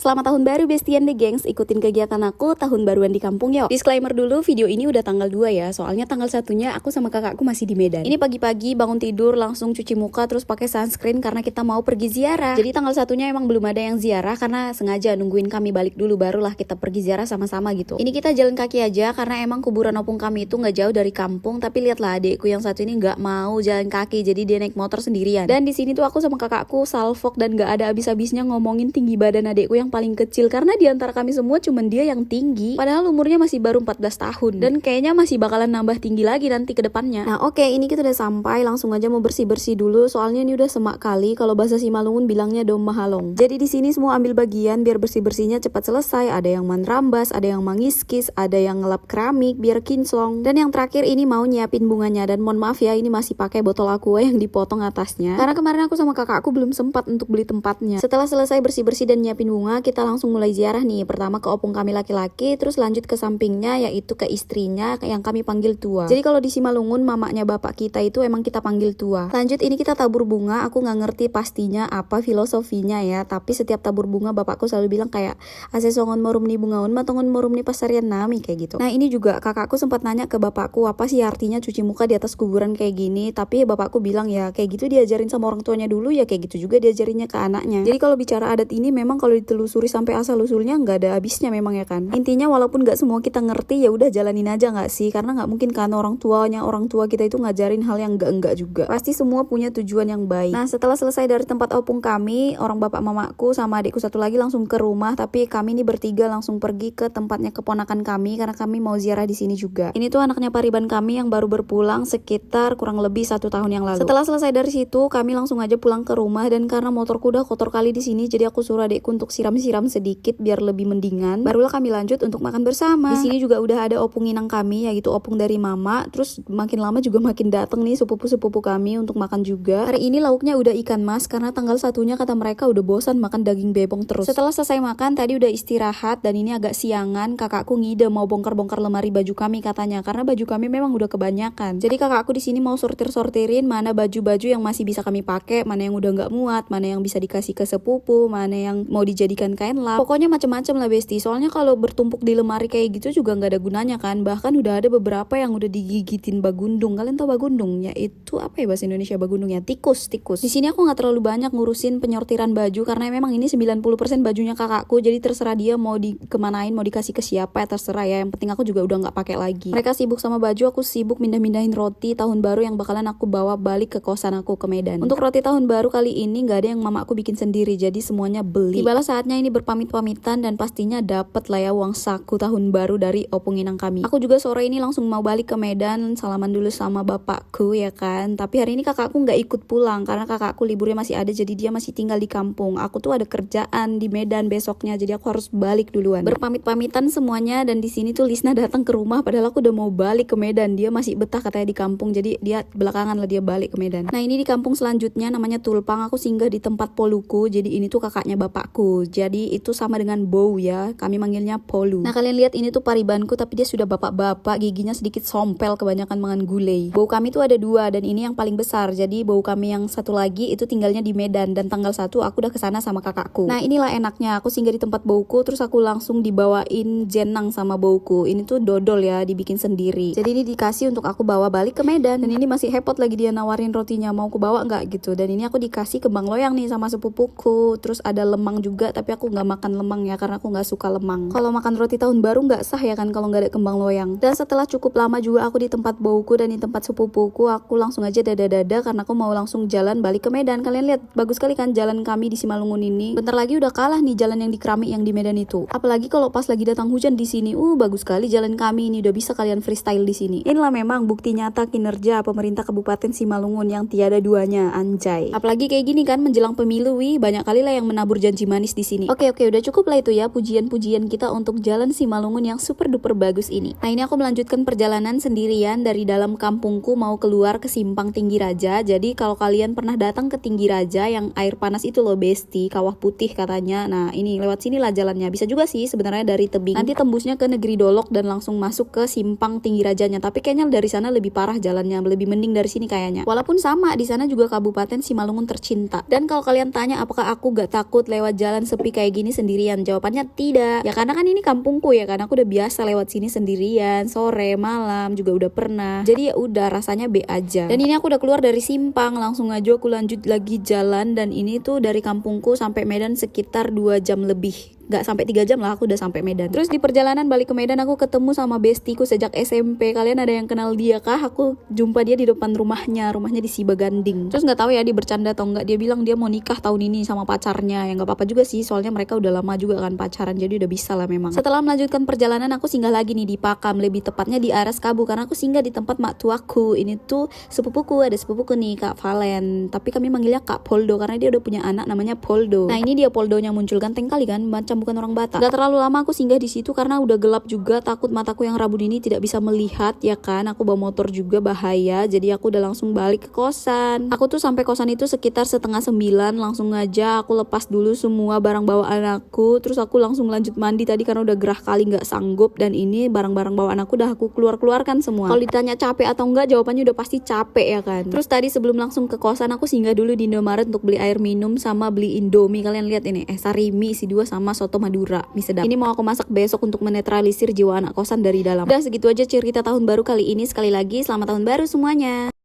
Selamat tahun baru bestian deh gengs, ikutin kegiatan aku tahun baruan di kampung yuk. Disclaimer dulu, video ini udah tanggal 2 ya, soalnya tanggal 1-nya aku sama kakakku masih di Medan. Ini pagi-pagi bangun tidur langsung cuci muka terus pakai sunscreen karena kita mau pergi ziarah. Jadi tanggal 1-nya emang belum ada yang ziarah karena sengaja nungguin kami balik dulu barulah kita pergi ziarah sama-sama gitu. Ini kita jalan kaki aja karena emang kuburan opung kami itu nggak jauh dari kampung, tapi lihatlah adikku yang satu ini nggak mau jalan kaki, jadi dia naik motor sendirian. Dan di sini tuh aku sama kakakku salfok dan nggak ada habis-habisnya ngomongin tinggi badan adikku yang paling kecil karena di antara kami semua cuman dia yang tinggi padahal umurnya masih baru 14 tahun dan kayaknya masih bakalan nambah tinggi lagi nanti ke depannya. Nah oke, ini kita udah sampai, langsung aja mau bersih-bersih dulu soalnya ini udah semak kali, kalau bahasa Simalungun bilangnya dom mahalong. Jadi di sini semua ambil bagian biar bersih-bersihnya cepat selesai, ada yang manrambas, ada yang mangiskis, ada yang ngelap keramik biar kinclong, dan yang terakhir ini mau nyiapin bunganya. Dan mohon maaf ya, ini masih pakai botol aqua yang dipotong atasnya karena kemarin aku sama kakakku belum sempat untuk beli tempatnya. Setelah selesai bersih-bersih dan nyiapin bunga, kita langsung mulai ziarah nih. Pertama ke opung kami laki-laki, terus lanjut ke sampingnya yaitu ke istrinya yang kami panggil tua. Jadi kalau di Simalungun mamanya bapak kita itu emang kita panggil tua. Lanjut ini kita tabur bunga, aku nggak ngerti pastinya apa filosofinya ya, tapi setiap tabur bunga bapakku selalu bilang kayak ase songon morum ni bungaun matongon morum ni pasarian nami kayak gitu. Nah ini juga kakakku sempat nanya ke bapakku apa sih artinya cuci muka di atas kuburan kayak gini, tapi bapakku bilang ya kayak gitu diajarin sama orang tuanya dulu, ya kayak gitu juga diajarinnya ke anaknya. Jadi kalau bicara adat ini memang kalau ditelusuri sampai asal usulnya nggak ada habisnya memang ya kan. Intinya walaupun nggak semua kita ngerti ya udah jalanin aja nggak sih, karena nggak mungkin kan orang tua kita itu ngajarin hal yang enggak juga. Pasti semua punya tujuan yang baik. Nah setelah selesai dari tempat opung kami, orang bapak mamaku sama adikku satu lagi langsung ke rumah, tapi kami ini bertiga langsung pergi ke tempatnya keponakan kami karena kami mau ziarah di sini juga. Ini tuh anaknya pariban kami yang baru berpulang sekitar kurang lebih 1 tahun yang lalu. Setelah selesai dari situ kami langsung aja pulang ke rumah, dan karena motorku udah kotor kali di sini jadi aku suruh adikku untuk siram-siram sedikit biar lebih mendingan. Barulah kami lanjut untuk makan bersama. Di sini juga udah ada opung inang kami yaitu opung dari mama. Terus makin lama juga makin dateng nih sepupu-sepupu kami untuk makan juga. Hari ini lauknya udah ikan mas karena tanggal 1-nya kata mereka udah bosan makan daging bebong terus. Setelah selesai makan tadi udah istirahat dan ini agak siangan, kakakku ngide mau bongkar-bongkar lemari baju kami katanya karena baju kami memang udah kebanyakan. Jadi kakakku di sini mau sortir-sortirin mana baju-baju yang masih bisa kami pakai, mana yang udah nggak muat, mana yang bisa dikasih ke sepupu, mana yang mau dijadikan kain lap. Pokoknya macam-macam lah besti. Soalnya kalau bertumpuk di lemari kayak gitu juga nggak ada gunanya kan. Bahkan udah ada beberapa yang udah digigitin bagundung. Kalian tahu bagundung? Yaitu apa ya bahasa Indonesia bagundung ya? Tikus. Di sini aku nggak terlalu banyak ngurusin penyortiran baju karena memang ini 90% bajunya kakakku. Jadi terserah dia mau dikemanain, mau dikasih ke siapa ya terserah ya. Yang penting aku juga udah nggak pakai lagi. Mereka sibuk sama baju, aku sibuk mindah-mindahin roti tahun baru yang bakalan aku bawa balik ke kosan aku ke Medan. Untuk roti tahun baru kali ini nggak ada yang mama aku bikin sendiri, jadi semuanya beli. Tibalah saatnya ini berpamit-pamitan dan pastinya dapet lah ya uang saku tahun baru dari opung inang kami. Aku juga sore ini langsung mau balik ke Medan, salaman dulu sama bapakku ya kan. Tapi hari ini kakakku nggak ikut pulang karena kakakku liburnya masih ada, jadi dia masih tinggal di kampung. Aku tuh ada kerjaan di Medan besoknya, jadi aku harus balik duluan. Berpamit-pamitan semuanya, dan di sini tuh Lisna datang ke rumah padahal aku udah mau balik ke Medan. Dia masih betah katanya di kampung, jadi dia belakangan lah dia balik ke Medan. Nah ini di kampung selanjutnya namanya Tulpang, aku singgah di tempat poluku. Jadi ini tuh kakaknya bapakku, jadi itu sama dengan Bow ya, kami manggilnya Polu. Nah kalian lihat ini tuh paribanku tapi dia sudah bapak-bapak, giginya sedikit sompel kebanyakan makan gulai. Bow kami tuh ada 2 dan ini yang paling besar, jadi bow kami yang satu lagi itu tinggalnya di Medan dan tanggal 1 aku udah kesana sama kakakku. Nah inilah enaknya, aku singgah di tempat bowku terus aku langsung dibawain jenang sama bowku. Ini tuh dodol ya, dibikin sendiri, jadi ini dikasih untuk aku bawa balik ke Medan. Dan ini masih hepot lagi dia nawarin rotinya mau aku bawa nggak gitu. Dan ini aku dikasih kembang loyang nih sama sepupuku, terus ada lemang juga tapi aku nggak makan lemang ya karena aku nggak suka lemang. Kalau makan roti tahun baru nggak sah ya kan kalau nggak ada kembang loyang. Dan setelah cukup lama juga aku di tempat bauku dan di tempat sepupuku, aku langsung aja dada-dada karena aku mau langsung jalan balik ke Medan. Kalian lihat bagus sekali kan jalan kami di Simalungun ini. Bentar lagi udah kalah nih jalan yang di Keramik yang di Medan itu. Apalagi kalau pas lagi datang hujan di sini, bagus sekali jalan kami ini, udah bisa kalian freestyle di sini. Inilah memang bukti nyata kinerja pemerintah Kabupaten Simalungun yang tiada duanya, anjay. Apalagi kayak gini kan menjelang pemilu, banyak kali lah yang menabur janji manis di sini. Oke, udah cukup lah itu ya pujian-pujian kita untuk jalan Simalungun yang super duper bagus ini. Nah ini aku melanjutkan perjalanan sendirian dari dalam kampungku mau keluar ke Simpang Tinggi Raja. Jadi kalau kalian pernah datang ke Tinggi Raja yang air panas itu loh besti, Kawah Putih katanya. Nah ini lewat sini lah jalannya. Bisa juga sih sebenarnya dari tebing, nanti tembusnya ke Negeri Dolok dan langsung masuk ke Simpang Tinggi Rajanya. Tapi kayaknya dari sana lebih parah jalannya, lebih mending dari sini kayaknya. Walaupun sama di sana juga Kabupaten Simalungun tercinta. Dan kalau kalian tanya apakah aku gak takut lewat jalan sepi kayak gini sendirian? Jawabannya tidak. Ya karena kan ini kampungku ya kan, aku udah biasa lewat sini sendirian, sore, malam juga udah pernah. Jadi ya udah rasanya B aja. Dan ini aku udah keluar dari simpang, langsung aja aku lanjut lagi jalan, dan ini tuh dari kampungku sampai Medan sekitar 2 jam lebih. Gak sampai 3 jam lah aku udah sampai Medan. Terus di perjalanan balik ke Medan aku ketemu sama bestiku sejak SMP. Kalian ada yang kenal dia kah? Aku jumpa dia di depan rumahnya di Sibaganding. Terus nggak tahu ya dia bercanda atau enggak, dia bilang dia mau nikah tahun ini sama pacarnya. Ya nggak apa-apa juga sih, soalnya mereka udah lama juga kan pacaran, jadi udah bisa lah memang. Setelah melanjutkan perjalanan aku singgah lagi nih di Pakam, lebih tepatnya di Aras Kabu, karena aku singgah di tempat mak tuaku. Ini tuh sepupuku, ada sepupuku nih Kak Valen, tapi kami manggilnya Kak Poldo karena dia udah punya anak namanya Poldo. Nah ini dia Poldonya muncul, ganteng kali kan, macam bukan orang Batak. Gak terlalu lama aku singgah di situ karena udah gelap juga, takut mataku yang rabun ini tidak bisa melihat ya kan. Aku bawa motor juga bahaya, jadi aku udah langsung balik ke kosan. Aku tuh sampai kosan itu sekitar 8:30, langsung aja aku lepas dulu semua barang bawaan aku, terus aku langsung lanjut mandi tadi karena udah gerah kali nggak sanggup. Dan ini barang-barang bawaan aku udah aku keluarkan semua. Kalau ditanya capek atau enggak, jawabannya udah pasti capek ya kan. Terus tadi sebelum langsung ke kosan aku singgah dulu di Indomaret untuk beli air minum sama beli Indomie. Kalian lihat ini, sarimi isi 2 sama soto Madura, mie sedap. Ini mau aku masak besok untuk menetralisir jiwa anak kosan dari dalam. Udah segitu aja cerita tahun baru kali ini. Sekali lagi selamat tahun baru semuanya.